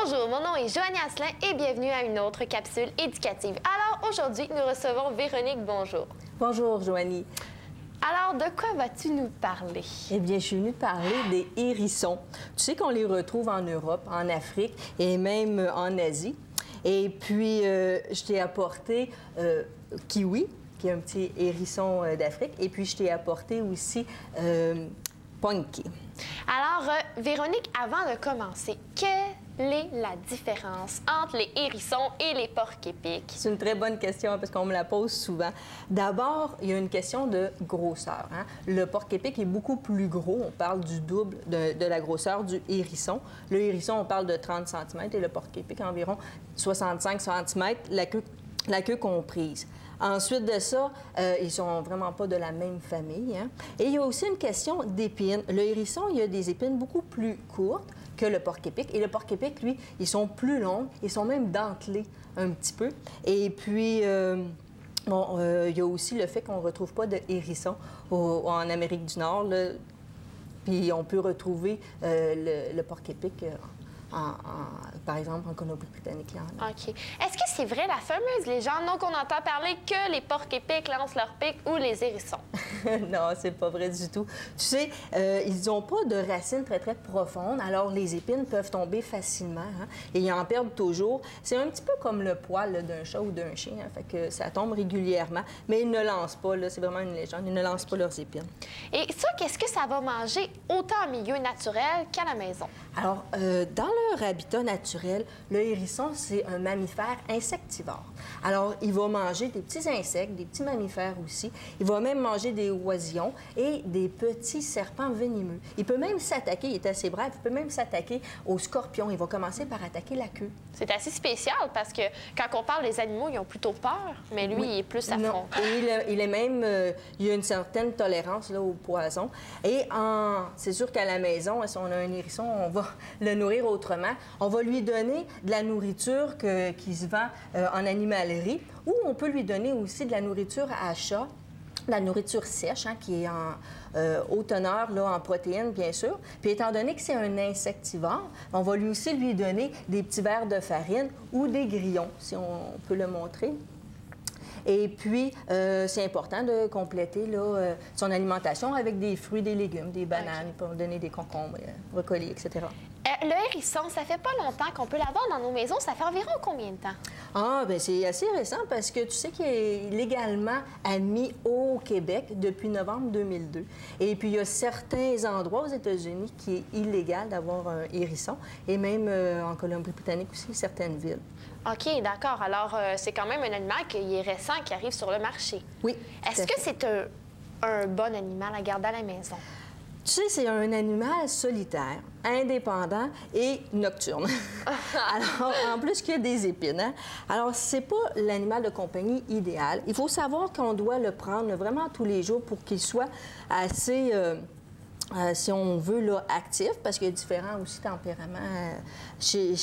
Bonjour, mon nom est Joanie Asselin et bienvenue à une autre capsule éducative. Alors aujourd'hui, nous recevons Véronique. Bonjour. Bonjour, Joanie. Alors, de quoi vas-tu nous parler? Eh bien, je suis venue te parler des hérissons. Tu sais qu'on les retrouve en Europe, en Afrique et même en Asie. Et puis, je t'ai apporté Kiwi, qui est un petit hérisson d'Afrique. Et puis, je t'ai apporté aussi Punky. Alors, Véronique, avant de commencer, quelle est la différence entre les hérissons et les porcs-épics? C'est une très bonne question parce qu'on me la pose souvent. D'abord, il y a une question de grosseur. Hein? Le porc-épic est beaucoup plus gros. On parle du double de la grosseur du hérisson. Le hérisson, on parle de 30 cm et le porc-épic environ 65 cm, la queue comprise. Ensuite de ça, ils sont vraiment pas de la même famille. Hein? Et il y a aussi une question d'épines. Le hérisson, il y a des épines beaucoup plus courtes que le porc-épic. Et le porc-épic, lui, ils sont plus longs, ils sont même dentelés un petit peu. Et puis, il y a aussi le fait qu'on ne retrouve pas de hérisson en Amérique du Nord. Là. Puis on peut retrouver le porc-épic par exemple, en Colombie-Britannique. OK. Est-ce que c'est vrai la fameuse légende donc on entend parler que les porcs-épics lancent leur pic ou les hérissons? Non, c'est pas vrai du tout. Tu sais, ils n'ont pas de racines très, très profondes, alors les épines peuvent tomber facilement hein, et ils en perdent toujours. C'est un petit peu comme le poil d'un chat ou d'un chien, hein, fait que ça tombe régulièrement, mais ils ne lancent pas, c'est vraiment une légende, ils ne lancent pas leurs épines. Et ça, qu'est-ce que ça va manger autant en milieu naturel qu'à la maison? Alors, dans leur habitat naturel, le hérisson, c'est un mammifère insectivore. Alors, il va manger des petits insectes, des petits mammifères aussi. Il va même manger des oisillons et des petits serpents venimeux. Il peut même s'attaquer, il est assez bref, il peut même s'attaquer aux scorpions. Il va commencer par attaquer la queue. C'est assez spécial parce que quand on parle des animaux, ils ont plutôt peur, mais lui, il est plus affrontant. Il est même, il a une certaine tolérance là, au poison. Et c'est sûr qu'à la maison, si on a un hérisson, on va le nourrir autrement. On va lui donner de la nourriture qui se vend en animalerie ou on peut lui donner aussi de la nourriture à chat, de la nourriture sèche hein, qui est en haute teneur là, en protéines, bien sûr. Puis étant donné que c'est un insectivore, on va lui aussi lui donner des petits verres de farine ou des grillons, si on peut le montrer. Et puis, c'est important de compléter là, son alimentation avec des fruits, des légumes, des bananes, pour donner des concombres, brocolis, etc. Le hérisson, ça fait pas longtemps qu'on peut l'avoir dans nos maisons. Ça fait environ combien de temps? Ah, bien, c'est assez récent parce que tu sais qu'il est légalement admis au Québec depuis novembre 2002. Et puis, il y a certains endroits aux États-Unis qui est illégal d'avoir un hérisson et même en Colombie-Britannique aussi, certaines villes. OK, d'accord. Alors, c'est quand même un animal qui est récent, qui arrive sur le marché. Oui. Est-ce que c'est un bon animal à garder à la maison? Tu sais, c'est un animal solitaire, indépendant et nocturne. Alors, en plus qu'il y a des épines. Hein? Alors, c'est pas l'animal de compagnie idéal. Il faut savoir qu'on doit le prendre vraiment tous les jours pour qu'il soit assez... si on veut, là, actif, parce qu'il y a différents aussi tempéraments chez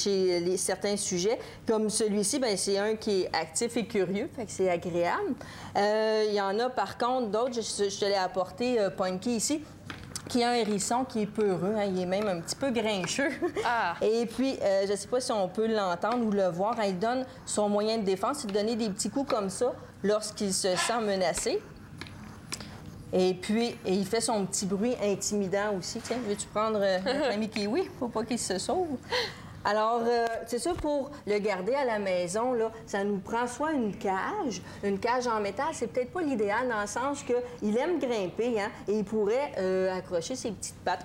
certains sujets. Comme celui-ci, bien, c'est un qui est actif et curieux, fait que c'est agréable. Il y en a, par contre, d'autres, je te l'ai apporté, Punky, ici, qui a un hérisson qui est peureux, hein, il est même un petit peu grincheux. Ah. Et puis, je ne sais pas si on peut l'entendre ou le voir, hein, il donne son moyen de défense, c'est de donner des petits coups comme ça lorsqu'il se sent menacé. Et puis, il fait son petit bruit intimidant aussi. Tiens, veux-tu prendre notre ami Kiwi? Faut pas qu'il se sauve. Alors, c'est ça, pour le garder à la maison, là, ça nous prend soit une cage en métal, c'est peut-être pas l'idéal dans le sens qu'il aime grimper, hein, et il pourrait accrocher ses petites pattes.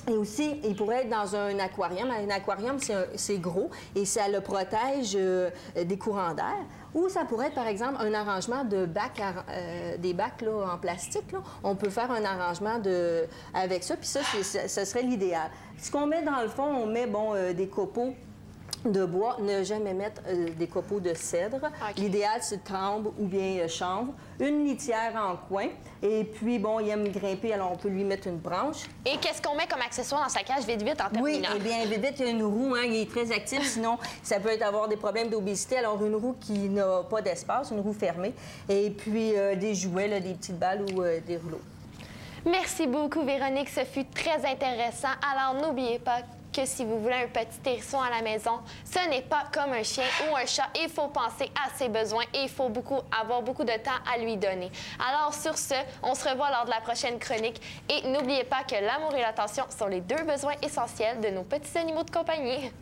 Et aussi, il pourrait être dans un aquarium. Un aquarium, c'est gros et ça le protège des courants d'air. Ou ça pourrait être, par exemple, un arrangement de bacs, des bacs là, en plastique. Là. On peut faire un arrangement avec ça, puis ça, ça serait l'idéal. Ce qu'on met dans le fond, on met des copeaux de bois, ne jamais mettre des copeaux de cèdre. Okay. L'idéal, c'est tremble ou bien chanvre. Une litière en coin. Et puis, bon, il aime grimper, alors on peut lui mettre une branche. Et qu'est-ce qu'on met comme accessoire dans sa cage vite en terminant? Oui, eh bien, vite, il y a une roue, hein, il est très actif, sinon ça peut avoir des problèmes d'obésité. Alors, une roue qui n'a pas d'espace, une roue fermée. Et puis, des jouets, là, des petites balles ou des rouleaux. Merci beaucoup, Véronique. Ce fut très intéressant. Alors, n'oubliez pas que si vous voulez un petit hérisson à la maison, ce n'est pas comme un chien ou un chat. Il faut penser à ses besoins et il faut avoir beaucoup de temps à lui donner. Alors sur ce, on se revoit lors de la prochaine chronique et n'oubliez pas que l'amour et l'attention sont les 2 besoins essentiels de nos petits animaux de compagnie.